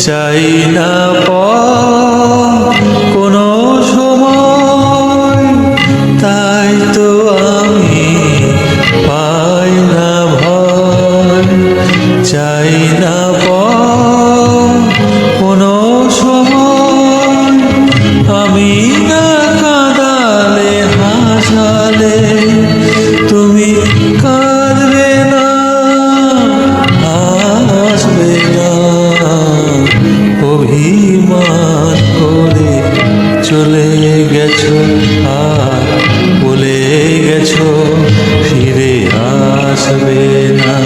চাই না কোনো সময়, তাই তো আমি পাই না ভয়। চাই না কোনো সময়, আমি না কাঁদালে হাসালে তুমি কাঁদবে না, হাসবে না। অভিমান করে চলে গেছো আর বলে গেছো ফিরে আসবে না।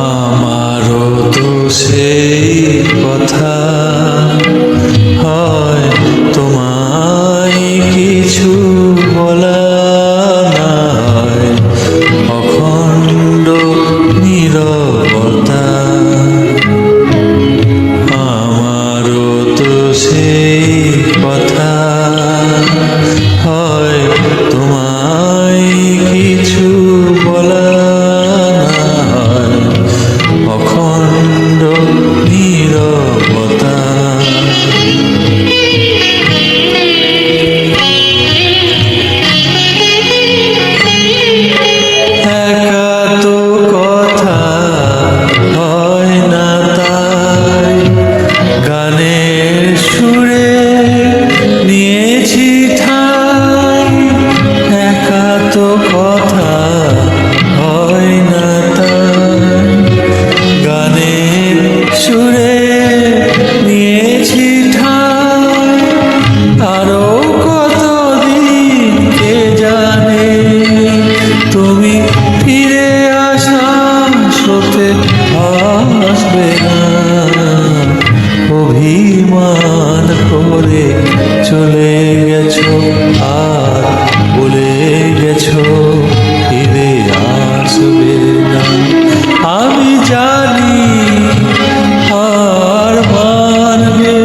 আমারও তো সেই কথা হয়, তোমায় কিছু বলা না হয়, অখণ্ড নীরবতা। আমারও তো সেই কথা হয়, তোমায় কিছু বলা না হয়, অখণ্ড নীরবতা। একা তো কথা হয় না, তাই গানের সুরে নিয়েছি ঠাই। একা তো কথা হয় না, তাই গানের সুরে নিয়েছি ঠাই। আরো কতদিন কে জানে তুমি ফিরে আসা সতে আসবে না। অভিমান করে চলে গেছো আর বলে গেছো ফিরে আসবে না। আমি জানি আর মানবে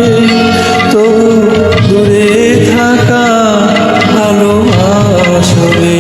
তো দূরে থাকা ভালোবাসবে